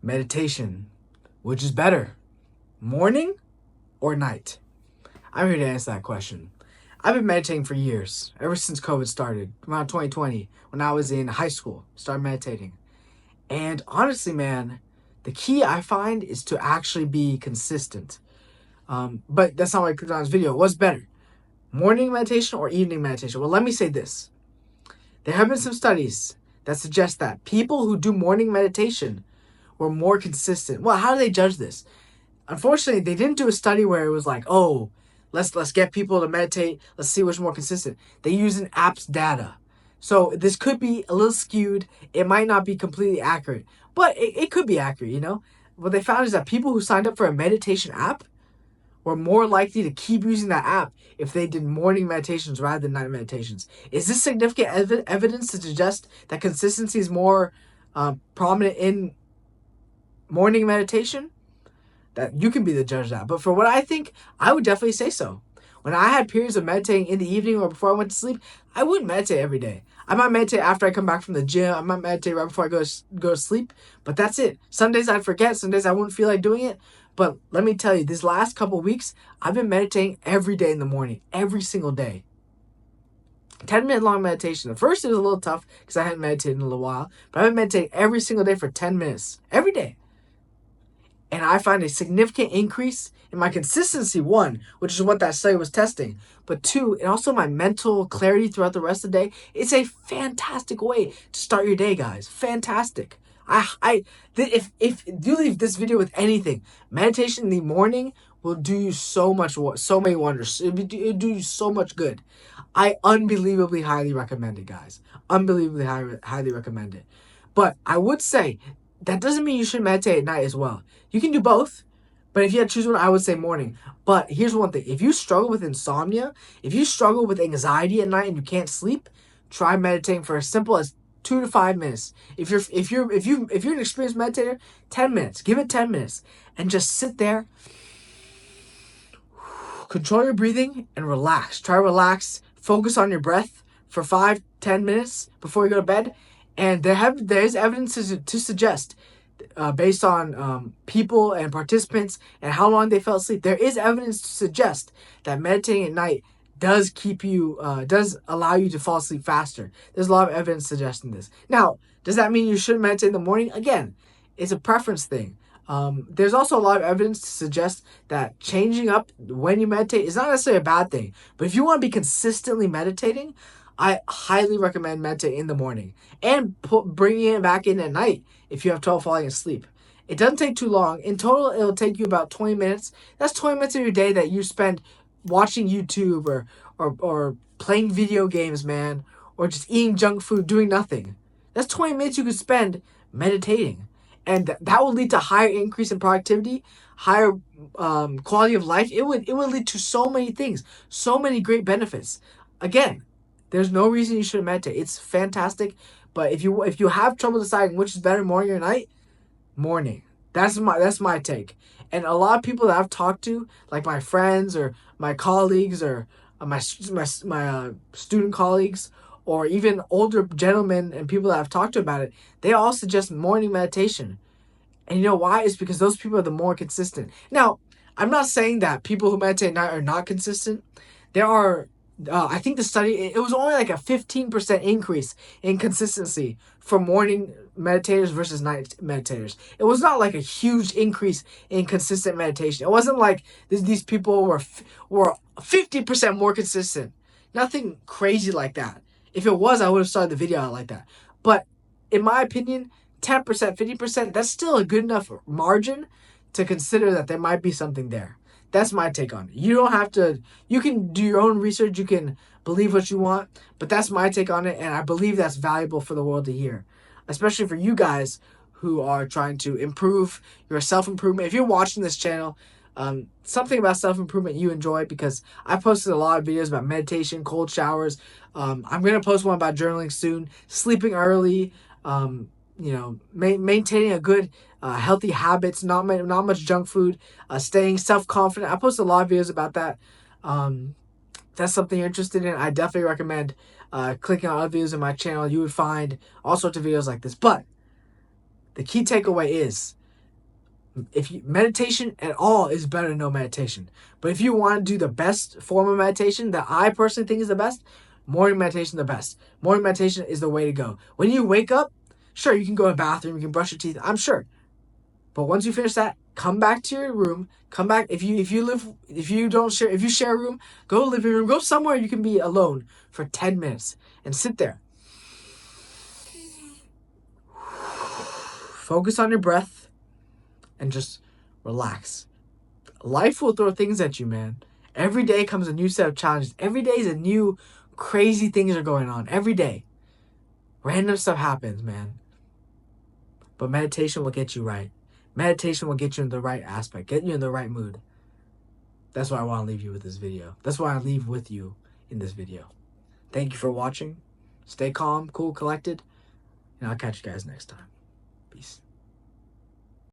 meditation. Which is better, morning or night? I'm here to answer that question. I've been meditating for years, ever since COVID started, around 2020, when I was in high school, started meditating. And honestly, man, the key I find is to actually be consistent. But that's not why I clicked on this video. What's better, morning meditation or evening meditation? Well, let me say this. There have been some studies that suggest that people who do morning meditation were more consistent. Well, how do they judge this? Unfortunately, they didn't do a study where it was like, oh, let's get people to meditate. Let's see which more consistent. They use an app's data. So this could be a little skewed. It might not be completely accurate, but it could be accurate, you know? What they found is that people who signed up for a meditation app were more likely to keep using that app if they did morning meditations rather than night meditations. Is this significant evidence to suggest that consistency is more prominent in morning meditation? That you can be the judge of that. But for what I think, I would definitely say so. When I had periods of meditating in the evening or before I went to sleep, I wouldn't meditate every day. I might meditate after I come back from the gym. I might meditate right before I go to sleep. But that's it. Some days I'd forget. Some days I wouldn't feel like doing it. But let me tell you, these last couple weeks, I've been meditating every day in the morning. Every single day. 10-minute long meditation. At first it was a little tough because I hadn't meditated in a little while. But I've been meditating every single day for 10 minutes. Every day. And I find a significant increase in my consistency, one, which is what that study was testing. But two, and also my mental clarity throughout the rest of the day. It's a fantastic way to start your day, guys. Fantastic. If you leave this video with anything, meditation in the morning will do you so many wonders. It'll do you so much good. I unbelievably highly recommend it, guys. Unbelievably highly recommend it. But I would say that doesn't mean you should meditate at night as well. You can do both, but if you had to choose one, I would say morning. But here's one thing. If you struggle with insomnia, if you struggle with anxiety at night and you can't sleep, try meditating for as simple as 2 to 5 minutes. If you're an experienced meditator, 10 minutes. Give it 10 minutes and just sit there. Control your breathing and relax. Try to relax. Focus on your breath for 5-10 minutes before you go to bed. And there's evidence to suggest, based on people and participants and how long they fell asleep, there is evidence to suggest that meditating at night does allow you to fall asleep faster. There's a lot of evidence suggesting this. Now, does that mean you shouldn't meditate in the morning? Again, it's a preference thing. There's also a lot of evidence to suggest that changing up when you meditate is not necessarily a bad thing. But if you want to be consistently meditating, I highly recommend meditating in the morning and bringing it back in at night if you have trouble falling asleep. It doesn't take too long. In total, it'll take you about 20 minutes. That's 20 minutes of your day that you spend watching YouTube or playing video games, man, or just eating junk food, doing nothing. That's 20 minutes you could spend meditating. And that will lead to higher increase in productivity, higher quality of life. It would lead to so many things, so many great benefits. Again, there's no reason you shouldn't meditate. It's fantastic. But if you have trouble deciding which is better, morning or night, morning. That's my take. And a lot of people that I've talked to, like my friends or my colleagues or my student colleagues, or even older gentlemen and people that I've talked to about it, they all suggest morning meditation. And you know why? It's because those people are the more consistent. Now, I'm not saying that people who meditate at night are not consistent. There are, I think the study, it was only like a 15% increase in consistency for morning meditators versus night meditators. It was not like a huge increase in consistent meditation. It wasn't like these people were 50% more consistent. Nothing crazy like that. If it was, I would have started the video out like that. But in my opinion, 10%, 50%, that's still a good enough margin to consider that there might be something there. That's my take on it. You don't have to, you can do your own research, you can believe what you want, but that's my take on it, and I believe that's valuable for the world to hear. Especially for you guys who are trying to improve your self-improvement. If you're watching this channel, something about self-improvement you enjoy, because I posted a lot of videos about meditation, cold showers. I'm going to post one about journaling soon, sleeping early, maintaining a good, healthy habits, not much junk food, staying self-confident. I post a lot of videos about that. That's something you're interested in. I definitely recommend clicking on other videos in my channel. You would find all sorts of videos like this. But the key takeaway is If you meditation at all is better than no meditation. But if you want to do the best form of meditation that I personally think is the best, morning meditation is the best. Morning meditation is the way to go. When you wake up, sure, you can go to the bathroom, you can brush your teeth, I'm sure. But once you finish that, come back to your room. Come back if you share a room, go to the living room, go somewhere you can be alone for 10 minutes and sit there. Focus on your breath and just relax. Life will throw things at you, man. Every day comes a new set of challenges. Every day is a new crazy things are going on. Every day. Random stuff happens, man. But meditation will get you right. Meditation will get you in the right aspect, get you in the right mood. That's why I want to leave you with this video. That's why I leave with you in this video. Thank you for watching. Stay calm, cool, collected, and I'll catch you guys next time. Peace.